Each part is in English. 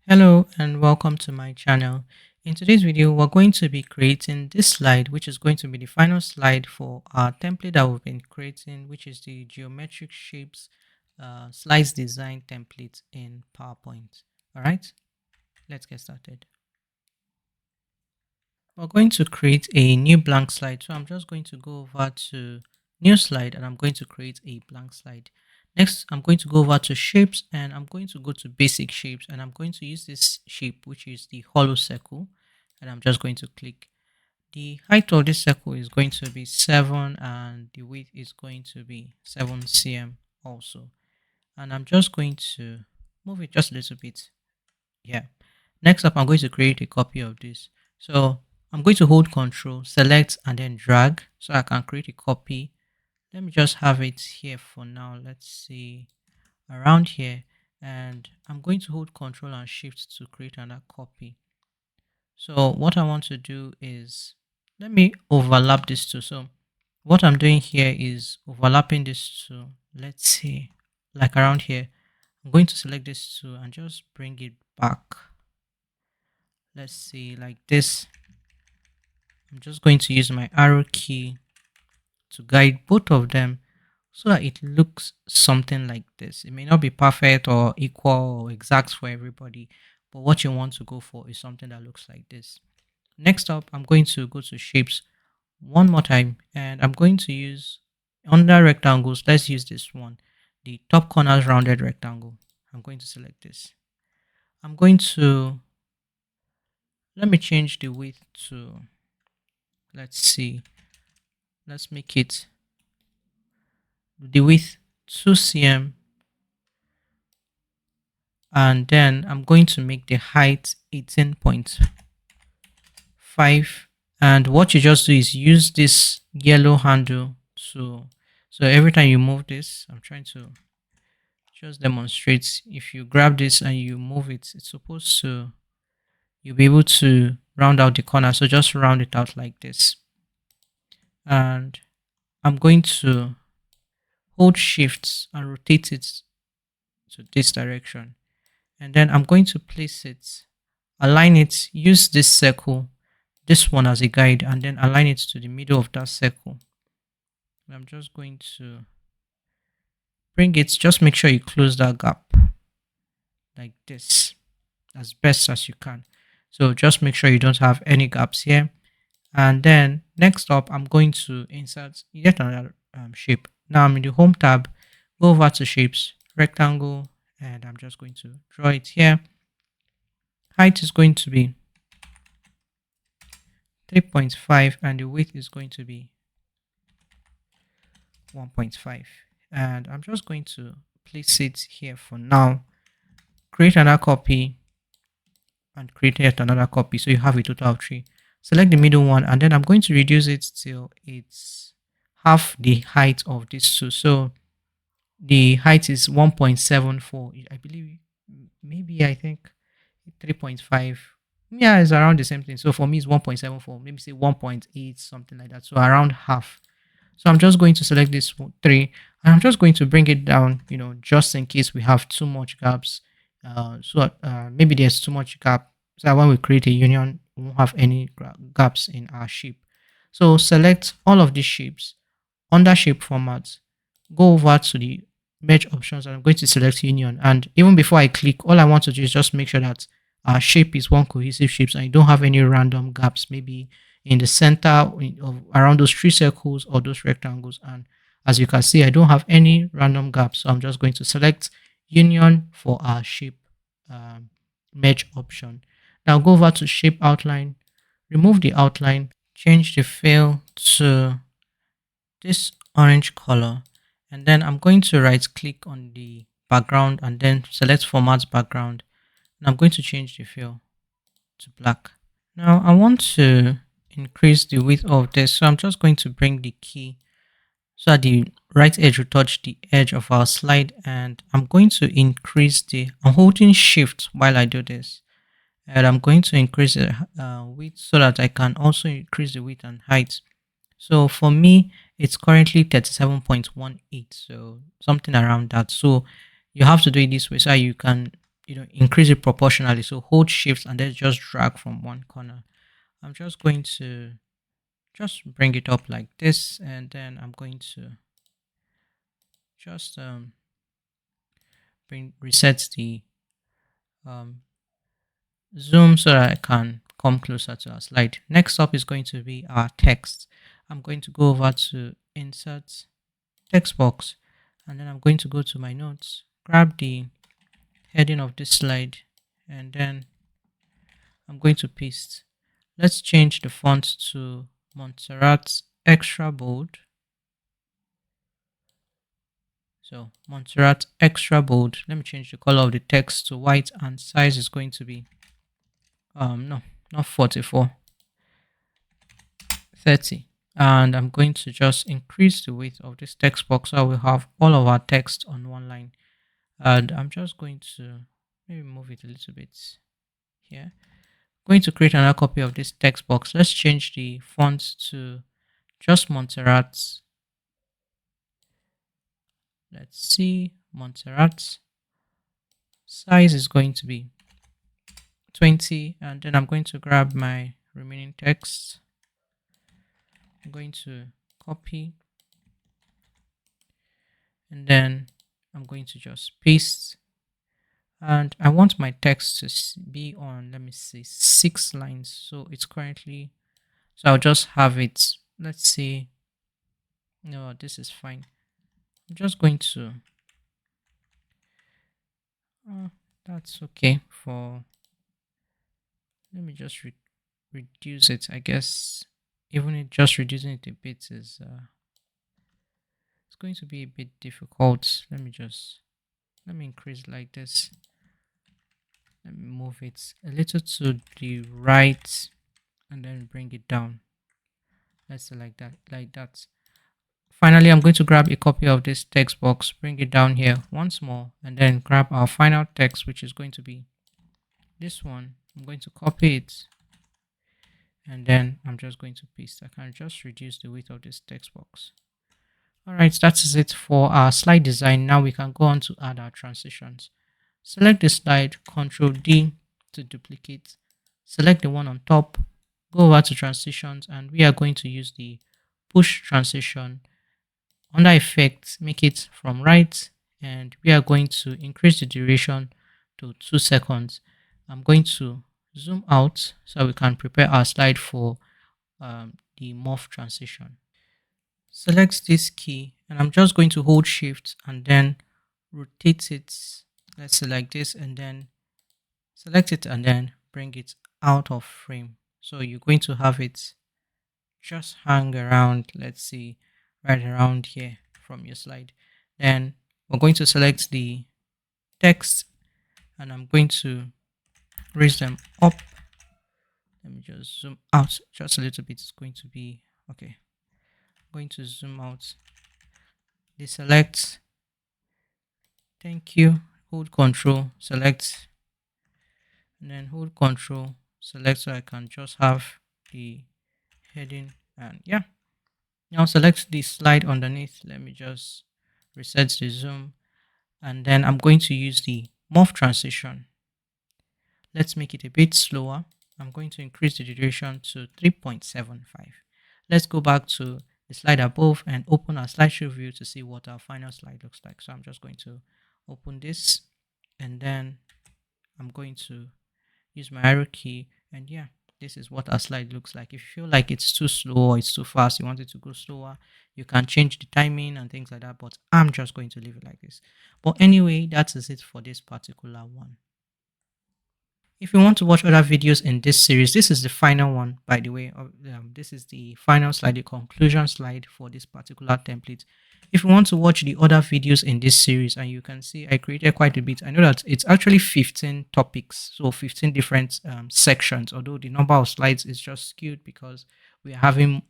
Hello and welcome to my channel. In today's video, we're going to be creating this slide, which is going to be the final slide for our template that we've been creating, which is the geometric shapes slides design template in PowerPoint. All right, let's get started. We're going to create a new blank slide. So I'm just going to go over to new slide and I'm going to create a blank slide. Next, I'm going to go over to shapes and I'm going to go to basic shapes and I'm going to use this shape, which is the hollow circle. And I'm just going to click. The height of this circle is going to be 7 and the width is going to be 7 cm also. And I'm just going to move it just a little bit. Yeah. Next up, I'm going to create a copy of this. So I'm going to hold Control, select, and then drag so I can create a copy. Let me just have it here for now. Let's see around here. And I'm going to hold Control and Shift to create another copy. So what I want to do is, let me overlap these two. So what I'm doing here is overlapping these two. Let's see, like around here. I'm going to select this two and just bring it back. Let's see, like this. I'm just going to use my arrow key to guide both of them so that it looks something like this. It may not be perfect or equal or exact for everybody, but what you want to go for is something that looks like this. Next up, I'm going to go to shapes one more time and I'm going to use under rectangles. Let's use this one, the top corners rounded rectangle. I'm going to select this. I'm going to, let me change the width to, let's see, let's make it the width 2 cm and then I'm going to make the height 18.5, and what you just do is use this yellow handle to, so every time you move this, I'm trying to just demonstrate, if you grab this and you move it, it's supposed to, you'll be able to round out the corner. So just round it out like this, and I'm going to hold Shift and rotate it to this direction, and then I'm going to place it, align it, use this circle, this one as a guide, and then align it to the middle of that circle. And I'm just going to bring it, just make sure you close that gap like this as best as you can. So just make sure you don't have any gaps here. And then next up, I'm going to insert yet another shape. Now I'm in the home tab, go over to shapes, rectangle, and I'm just going to draw it here. Height is going to be 3.5 and the width is going to be 1.5. And I'm just going to place it here for now, create another copy and create yet another copy. So you have a total of 3. Select the middle one and then I'm going to reduce it till it's half the height of this two. So the height is 1.74. I believe, maybe I think 3.5. Yeah, it's around the same thing. So for me, it's 1.74. Maybe say 1.8, something like that. So around half. So I'm just going to select this 3 and I'm just going to bring it down, just in case we have too much gaps. Maybe there's too much gap. So that when we create a union, we won't have any gaps in our shape. So select all of these shapes under shape format, go over to the merge options and I'm going to select union. And even before I click, all I want to do is just make sure that our shape is one cohesive shape and you don't have any random gaps, maybe in the center of around those 3 circles or those rectangles. And as you can see, I don't have any random gaps. So I'm just going to select union for our shape merge option. Now go over to shape outline, remove the outline, change the fill to this orange color, and then I'm going to right click on the background and then select format background, and I'm going to change the fill to black. Now I want to increase the width of this, so I'm just going to bring the key so that the right edge will touch the edge of our slide, and I'm going to increase I'm holding shift while I do this, and I'm going to increase the width so that I can also increase the width and height. So for me, it's currently 37.18, so something around that. So you have to do it this way so you can increase it proportionally. So hold shift and then just drag from one corner. I'm just going to just bring it up like this, and then I'm going to just reset the um, zoom so that I can come closer to our slide. Next up is going to be our text. I'm going to go over to insert text box, and then I'm going to go to my notes, grab the heading of this slide, and then I'm going to paste. Let's change the font to Montserrat extra bold. So Montserrat extra bold. Let me change the color of the text to white, and size is going to be no, not 44, 30. And I'm going to just increase the width of this text box so we have all of our text on one line. And I'm just going to maybe move it a little bit here. Going to create another copy of this text box. Let's change the font to just Montserrat. Let's see, Montserrat. Size is going to be 20, and then I'm going to grab my remaining text. I'm going to copy, and then I'm going to just paste. And I want my text to be on, let me see, 6 lines. So it's currently, so I'll just have it, let's see, no, this is fine. I'm just going to, that's okay for, let me just reduce it. I guess even it just reducing it a bit is, it's going to be a bit difficult. Let me increase like this. Let me move it a little to the right and then bring it down. Let's say like that. Finally, I'm going to grab a copy of this text box, bring it down here once more, and then grab our final text, which is going to be this one. I'm going to copy it, and then I'm just going to paste. I can just reduce the width of this text box. All right, that is it for our slide design. Now we can go on to add our transitions. Select the slide, Ctrl D to duplicate. Select the one on top, go over to transitions, and we are going to use the push transition. Under effects, make it from right, and we are going to increase the duration to 2 seconds. I'm going to zoom out so we can prepare our slide for the morph transition. Select this key, and I'm just going to hold shift and then rotate it. Let's select this and then select it and then bring it out of frame. So you're going to have it just hang around, let's see, right around here from your slide. Then we're going to select the text, and I'm going to raise them up. Let me just zoom out just a little bit. It's going to be okay. I'm going to zoom out. Deselect. Thank you. Hold Control, select, and then hold Control, select, so I can just have the heading. And yeah, now select the slide underneath. Let me just reset the zoom, and then I'm going to use the morph transition. Let's make it a bit slower. I'm going to increase the duration to 3.75. Let's go back to the slide above and open our slideshow view to see what our final slide looks like. So I'm just going to open this, and then I'm going to use my arrow key, and yeah, this is what our slide looks like. If you feel like it's too slow or it's too fast, you want it to go slower, you can change the timing and things like that, but I'm just going to leave it like this. But anyway, that is it for this particular one. If you want to watch other videos in this series, this is the final one, by the way. This is the final slide, the conclusion slide for this particular template. If you want to watch the other videos in this series, and you can see I created quite a bit. I know that it's actually 15 topics, so 15 different sections, although the number of slides is just skewed because we're having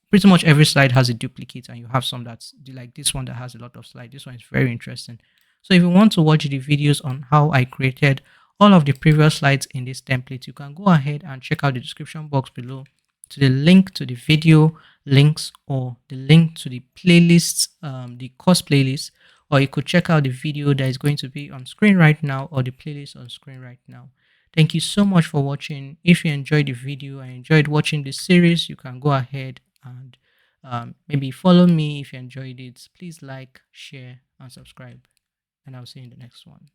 pretty much every slide has a duplicate, and you have some that's like this one that has a lot of slides. This one is very interesting. So if you want to watch the videos on how I created all of the previous slides in this template, you can go ahead and check out the description box below to the link to the video links or the link to the playlists, the course playlist, or you could check out the video that is going to be on screen right now or the playlist on screen right now. Thank you so much for watching. If you enjoyed the video and enjoyed watching this series, you can go ahead and maybe follow me if you enjoyed it. Please like, share, and subscribe. And I'll see you in the next one.